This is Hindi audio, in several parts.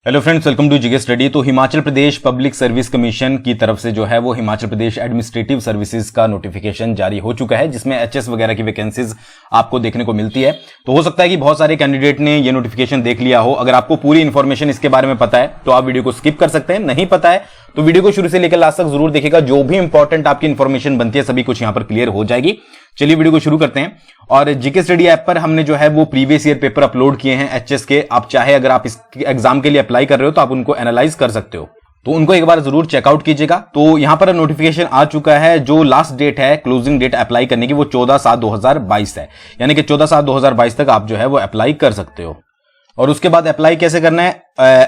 Hello friends, welcome to GK study. तो Himachal Pradesh public service commission की तरफ से जो है वो हिमाचल प्रदेश एडमिनिस्ट्रेटिव सर्विसेज का नोटिफिकेशन जारी हो चुका है, जिसमें एचएस वगैरह की वैकेंसीज आपको देखने को मिलती है। तो हो सकता है कि बहुत सारे कैंडिडेट ने ये नोटिफिकेशन देख लिया हो। अगर आपको पूरी इंफॉर्मेशन इसके बारे में पता है तो आप वीडियो को स्किप कर सकते हैं, नहीं पता है तो वीडियो को शुरू से लेकर लास्ट तक जरूर देखिएगा। जो भी इंपॉर्टेंट आपकी इंफॉर्मेशन बनती है सभी कुछ यहां पर क्लियर हो जाएगी। चलिए वीडियो को शुरू करते हैं। और जीके स्टडी ऐप पर हमने जो है वो प्रीवियस ईयर पेपर अपलोड किए हैं एचएस के। आप चाहे अगर आप इस एग्जाम के लिए अप्लाई कर रहे हो तो आप उनको एनालाइज कर सकते हो, तो उनको एक बार जरूर चेकआउट कीजिएगा। तो यहां पर नोटिफिकेशन आ चुका है। जो लास्ट डेट है क्लोजिंग डेट अप्लाई करने की वो 14/7/2022 है, यानी कि 14/7/2022 तक आप जो है वो अप्लाई कर सकते हो। और उसके बाद अप्लाई कैसे करना है,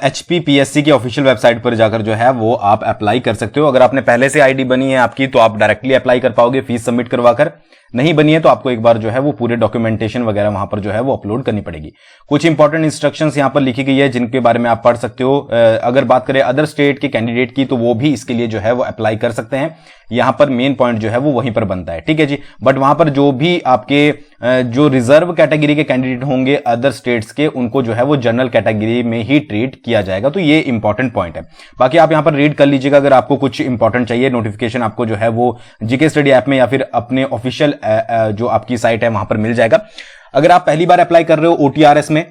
HPPSC की ऑफिशियल वेबसाइट पर जाकर जो है वो आप अप्लाई कर सकते हो। अगर आपने पहले से आईडी बनी है आपकी तो आप डायरेक्टली अप्लाई कर पाओगे फीस सबमिट करवाकर। नहीं बनी है तो आपको एक बार जो है वो पूरे डॉक्यूमेंटेशन वगैरह वहां पर जो है वो अपलोड करनी पड़ेगी। कुछ इंपॉर्टेंट इंस्ट्रक्शंस यहां पर लिखी गई है जिनके बारे में आप पढ़ सकते हो। अगर बात करें अदर स्टेट के कैंडिडेट की तो वो भी इसके लिए जो है वो अप्लाई कर सकते हैं। यहां पर मेन पॉइंट जो है वो वहीं पर बनता है, ठीक है जी। बट वहां पर जो भी आपके जो रिजर्व कैटेगरी के कैंडिडेट होंगे अदर स्टेट्स के, उनको जो है वो जनरल कैटेगरी में ही ट्रीट किया जाएगा। तो ये इंपॉर्टेंट पॉइंट है। बाकी आप यहां पर रीड कर लीजिएगा अगर आपको कुछ इंपॉर्टेंट चाहिए। नोटिफिकेशन आपको जो है वो जीके स्टडी ऐप में या फिर अपने ऑफिशियल जो आपकी साइट है वहां पर मिल जाएगा। अगर आप पहली बार अप्लाई कर रहे हो OTRS में,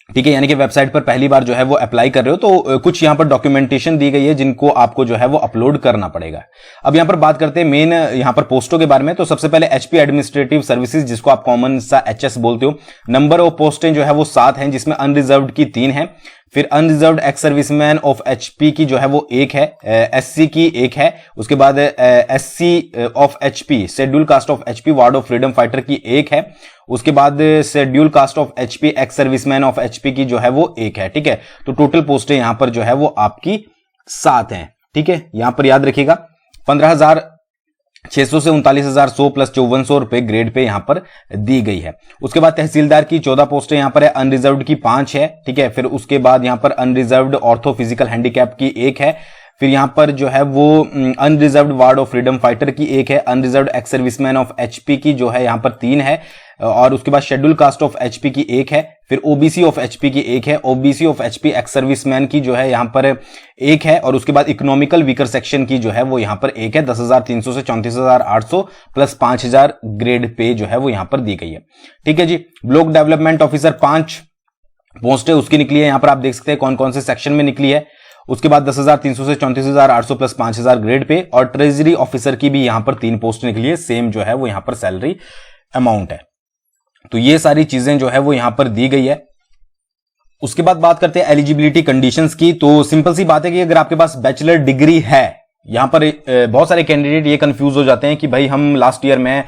ठीक है, यानी कि वेबसाइट पर पहली बार जो है वो अप्लाई कर रहे हो, तो कुछ यहां पर डॉक्यूमेंटेशन दी गई है जिनको आपको जो है वो अपलोड करना पड़ेगा। अब यहां पर बात करते हैं मेन यहां पर पोस्टों के बारे में। तो सबसे पहले HP एडमिनिस्ट्रेटिव सर्विसेज, जिसको आप कॉमन सा HS बोलते हो। नंबर ऑफ पोस्टें जो है वो 7 हैं, जिसमें अनरिजर्व्ड की 3 है। फिर unreserved ex serviceman of HP की जो है वो 1 है, SC की 1 है। उसके बाद SC of HP, schedule caste of HP ward of freedom fighter की 1 है। उसके बाद schedule caste of HP ex serviceman of HP की जो है वो 1 है, ठीक है। तो टोटल पोस्टें यहां पर जो है वो आपकी 7 हैं, ठीक है। यहां पर याद रखिएगा 15,600 से 39,100 प्लस 5400 रुपए ग्रेड पे यहां पर दी गई है। उसके बाद तहसीलदार की 14 पोस्टें यहां पर है, अनरिजर्व्ड की 5 है, ठीक है। फिर उसके बाद यहां पर अनरिजर्व्ड ऑर्थो फिजिकल हैंडीकैप की 1 है। फिर यहां पर जो है वो unreserved ward of freedom fighter की 1 है। Unreserved ex serviceman of HP की जो है यहां पर 3 है। और उसके बाद शेड्यूल कास्ट ऑफ HP की 1 है। फिर OBC ऑफ HP की 1 है। OBC of HP ex serviceman की जो है यहां पर 1 है। और उसके बाद इकोनॉमिकल वीकर सेक्शन की जो है वो यहां पर 1 है। 10,300 से 34,800 प्लस 5,000 ग्रेड पे जो है वो यहां पर दी गई है, ठीक है जी। ब्लॉक डेवलपमेंट ऑफिसर 5 पोस्ट है, उसकी निकली है। यहां पर आप देख सकते हैं कौन कौन से सेक्शन में निकली है। उसके बाद 10,300 से 34,800 प्लस 5,000 ग्रेड पे। और ट्रेजरी ऑफिसर की भी यहां पर 3 पोस्ट निकली है, सेम जो है वो यहां पर सैलरी अमाउंट है। तो ये सारी चीजें जो है वो यहां पर दी गई है। उसके बाद बात करते हैं एलिजिबिलिटी कंडीशंस की। तो सिंपल सी बात है कि अगर आपके पास बैचलर डिग्री है, यहां पर बहुत सारे कैंडिडेट ये कंफ्यूज हो जाते हैं कि भाई हम लास्ट ईयर में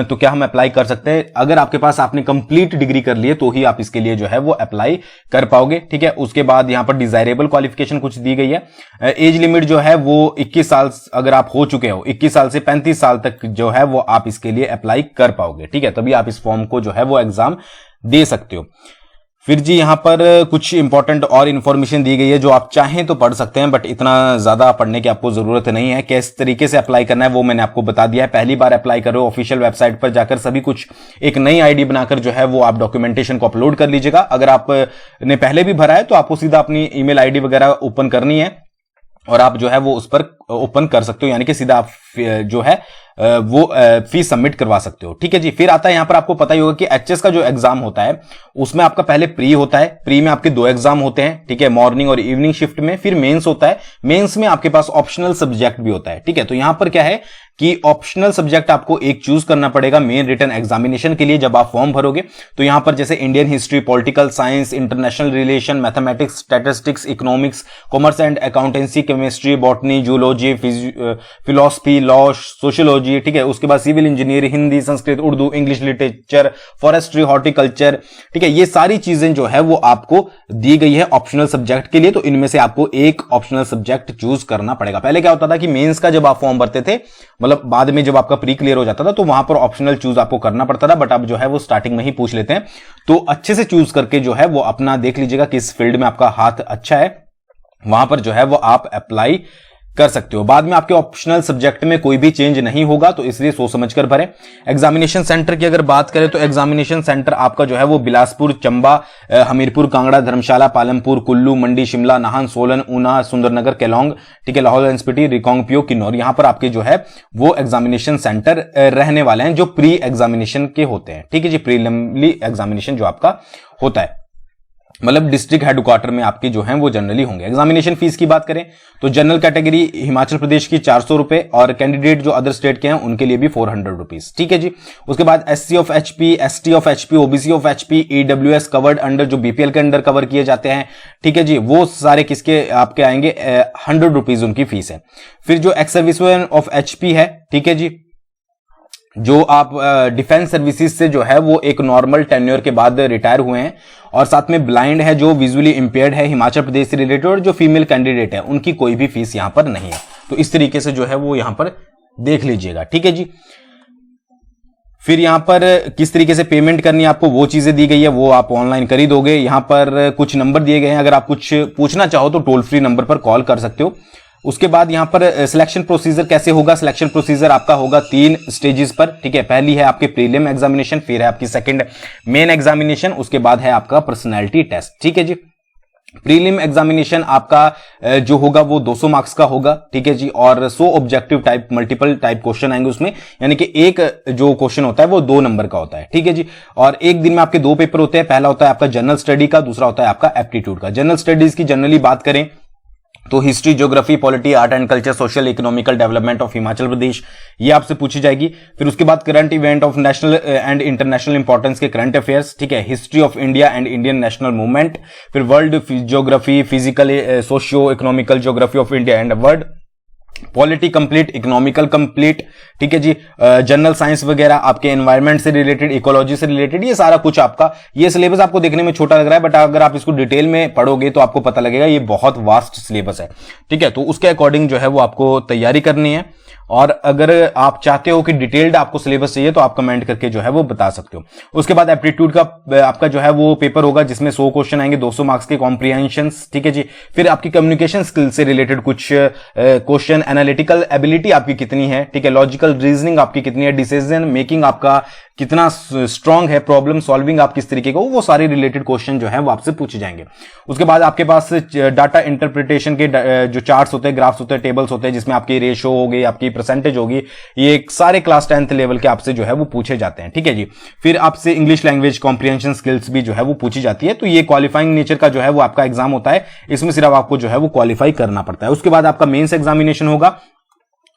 तो क्या हम अप्लाई कर सकते हैं। अगर आपके पास आपने कंप्लीट डिग्री कर ली है तो ही आप इसके लिए जो है वो अप्लाई कर पाओगे, ठीक है। उसके बाद यहां पर डिजायरेबल क्वालिफिकेशन कुछ दी गई है। एज लिमिट जो है वो 21 साल अगर आप हो चुके हो, 21 साल से 35 साल तक जो है वो आप इसके लिए अप्लाई कर पाओगे, ठीक है। तभी आप इस फॉर्म को जो है वो एग्जाम दे सकते हो। फिर जी यहां पर कुछ इंपॉर्टेंट और इंफॉर्मेशन दी गई है जो आप चाहें तो पढ़ सकते हैं, बट इतना ज्यादा पढ़ने की आपको जरूरत नहीं है। किस तरीके से अप्लाई करना है वो मैंने आपको बता दिया है। पहली बार अप्लाई करो, ऑफिशियल वेबसाइट पर जाकर सभी कुछ एक नई आईडी बनाकर जो है वो आप डॉक्यूमेंटेशन को अपलोड कर लीजिएगा। अगर आपने पहले भी भरा है तो आपको सीधा अपनी ईमेल आईडी वगैरह ओपन करनी है और आप जो है वो उस पर ओपन कर सकते हो, यानी कि सीधा आप जो है वो फीस सबमिट करवा सकते हो, ठीक है जी। फिर आता है यहां पर आपको पता ही होगा कि एचएस का जो एग्जाम होता है उसमें आपका पहले प्री होता है। प्री में आपके 2 एग्जाम होते हैं, ठीक है, मॉर्निंग और इवनिंग शिफ्ट में। फिर मेंस होता है। मेंस में आपके पास ऑप्शनल सब्जेक्ट भी होता है, ठीक है। तो यहां पर क्या है कि ऑप्शनल सब्जेक्ट आपको एक चूज करना पड़ेगा मेन रिटन एग्जामिनेशन के लिए जब आप फॉर्म भरोगे। तो यहां पर जैसे Indian history, political science, international relation, mathematics, statistics, economics, commerce and accountancy, chemistry, botany, zoology, philosophy, law, sociology, ठीक है। उसके बाद civil engineer, Hindi, Sanskrit, Urdu, English literature, forestry, horticulture, ठीक है। ये सारी चीजें जो है वो आपको दी गई है ऑप्शनल सब्जेक्ट के लिए। तो इनमें से आपको एक ऑप्शनल सब्जेक्ट चूज करना पड़ेगा। पहले क्या होता था कि मेंस का जब आप फॉर्म भरते थे, मतलब बाद में जब आपका प्री क्लियर हो जाता था तो वहां पर ऑप्शनल चूज आपको करना पड़ता था, बट अब जो है वो स्टार्टिंग में ही पूछ लेते हैं। तो अच्छे से चूज करके जो है वो अपना देख लीजिएगा किस फील्ड में आपका हाथ अच्छा है, वहां पर जो है वो आप अप्लाई कर सकते हो। बाद में आपके ऑप्शनल सब्जेक्ट में कोई भी चेंज नहीं होगा, तो इसलिए सोच समझकर भरें। एग्जामिनेशन सेंटर की अगर बात करें तो एग्जामिनेशन सेंटर आपका जो है वो बिलासपुर, चंबा, हमीरपुर, कांगड़ा, धर्मशाला, पालमपुर, कुल्लू, मंडी, शिमला, नाहन, सोलन, ऊना, सुंदरनगर, केलोंग, ठीक है, लाहौल एनसीपीटी, रिकांगपियो, किन्नौर, यहां पर आपके जो है वो एग्जामिनेशन सेंटर रहने वाले हैं जो प्री एग्जामिनेशन के होते हैं। ठीक है जी, प्रीलिमिनरी एग्जामिनेशन जो आपका होता है, मतलब डिस्ट्रिक्ट हेडक्वार्टर में आपके जो हैं वो जनरली होंगे। एग्जामिनेशन फीस की बात करें तो जनरल कैटेगरी हिमाचल प्रदेश की 400 रुपए और कैंडिडेट जो अदर स्टेट के हैं उनके लिए भी 400 रुपीज। ठीक है जी। उसके बाद SC of HP, ST of HP, OBC of HP, EWS covered under जो BPL के अंडर कवर किए जाते हैं, ठीक है जी, वो सारे किसके आपके आएंगे 100 रुपीज उनकी फीस है। फिर जो एक्स सर्विसमैन ऑफ HP है, ठीक है जी, जो आप डिफेंस सर्विसेज से जो है वो एक नॉर्मल टेन्योर के बाद रिटायर हुए हैं और साथ में ब्लाइंड है, जो विजुअली इंपेयर्ड है, हिमाचल प्रदेश से रिलेटेड, और जो फीमेल कैंडिडेट है उनकी कोई भी फीस यहां पर नहीं है। तो इस तरीके से जो है वो यहां पर देख लीजिएगा। ठीक है जी। फिर यहां पर किस तरीके से पेमेंट करनी है आपको वो चीजें दी गई है, वो आप ऑनलाइन कर ही दोगे। यहां पर कुछ नंबर दिए गए हैं, अगर आप कुछ पूछना चाहो तो टोल फ्री नंबर पर कॉल कर सकते हो। उसके बाद यहां पर सिलेक्शन प्रोसीजर कैसे होगा, सिलेक्शन प्रोसीजर आपका होगा 3 स्टेजेस पर। ठीक है, पहली है आपके प्रीलिम एग्जामिनेशन, फिर है आपकी सेकंड मेन एग्जामिनेशन, उसके बाद है आपका पर्सनैलिटी टेस्ट। ठीक है जी। प्रीलिम एग्जामिनेशन आपका जो होगा वो 200 मार्क्स का होगा। ठीक है जी, और 100 objective type multiple type question आएंगे उसमें, यानी कि एक जो क्वेश्चन होता है वो 2 नंबर का होता है। ठीक है जी। और एक दिन में आपके 2 पेपर होते हैं, पहला होता है आपका जनरल स्टडी का, दूसरा होता है आपका एप्टीट्यूड का। जनरल स्टडीज की जनरली बात करें तो history, geography, polity, art and culture, social economical development of Himachal Pradesh, ये आपसे पूछी जाएगी। फिर उसके बाद current event of national and international importance के करंट अफेयर्स, ठीक है, history of India and Indian national movement, फिर world geography, physical, socio economical geography of India and world, polity complete, economical complete, ठीक है जी, जनरल साइंस वगैरह, आपके एनवायरमेंट से रिलेटेड, इकोलॉजी से रिलेटेड, ये सारा कुछ आपका, ये सिलेबस आपको देखने में छोटा लग रहा है, बट अगर आप इसको डिटेल में पढ़ोगे तो आपको पता लगेगा ये बहुत वास्ट सिलेबस है। ठीक है, तो उसके अकॉर्डिंग जो है वो आपको तैयारी करनी है। और अगर आप चाहते हो कि डिटेल्ड आपको सिलेबस चाहिए तो आप कमेंट करके जो है वो बता सकते हो। उसके बाद एप्टीट्यूड का आपका जो है वो पेपर होगा जिसमें 100 क्वेश्चन आएंगे, 200 मार्क्स के कॉम्प्रिहेंशंस। ठीक है जी। फिर आपकी कम्युनिकेशन स्किल से रिलेटेड कुछ क्वेश्चन, एनालिटिकल एबिलिटी आपकी कितनी है, ठीक है, लॉजिकल रीजनिंग आपकी कितनी है, डिसीजन मेकिंग आपका कितना स्ट्रांग है, प्रॉब्लम सॉल्विंग आप किस तरीके का, वो सारे रिलेटेड क्वेश्चन जो है वो आपसे पूछे जाएंगे। उसके बाद आपके पास डाटा इंटरप्रिटेशन के जो चार्ट्स होते हैं, ग्राफ्स होते हैं, टेबल्स होते हैं, जिसमें आपकी रेशो होगी, आपकी परसेंटेज होगी, ये सारे क्लास 10th लेवल के आपसे जो है वो पूछे जाते हैं। ठीक है जी। फिर आपसे इंग्लिश लैंग्वेज कॉम्प्रिहेंशन स्किल्स भी जो है वो पूछी जाती है। तो ये क्वालिफाइंग नेचर का जो है वो आपका एग्जाम होता है, इसमें सिर्फ आपको जो है वो क्वालिफाई करना पड़ता है। उसके बाद आपका मेंस एग्जामिनेशन होगा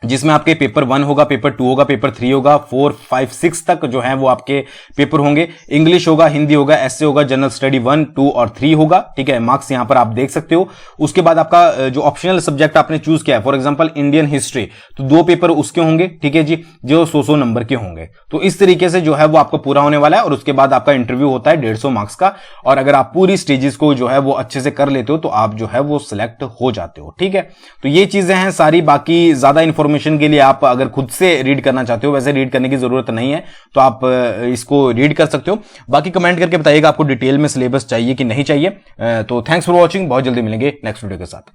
जिसमें आपके पेपर 1 होगा, पेपर 2 होगा, पेपर 3 होगा, 4, 5, 6 तक जो है वो आपके पेपर होंगे। इंग्लिश होगा, हिंदी होगा, एसए होगा, जनरल स्टडी 1, 2 और 3 होगा। ठीक है, मार्क्स यहां पर आप देख सकते हो। उसके बाद आपका जो ऑप्शनल सब्जेक्ट आपने चूज किया है, फॉर एग्जांपल इंडियन हिस्ट्री, तो 2 पेपर उसके होंगे, ठीक है जी, जो 100 नंबर के होंगे। तो इस तरीके से जो है वो आपको पूरा होने वाला है। और उसके बाद आपका इंटरव्यू होता है 150 मार्क्स का, और अगर आप पूरी स्टेजेस को जो है वो अच्छे से कर लेते हो तो आप जो है वो सिलेक्ट हो जाते हो। ठीक है, तो ये चीजें हैं सारी। बाकी ज्यादा इंफॉर्मेशन के लिए आप अगर खुद से रीड करना चाहते हो, वैसे रीड करने की जरूरत नहीं है, तो आप इसको रीड कर सकते हो। बाकी कमेंट करके बताइएगा आपको डिटेल में सिलेबस चाहिए कि नहीं चाहिए। तो थैंक्स फॉर वॉचिंग, बहुत जल्दी मिलेंगे नेक्स्ट वीडियो के साथ।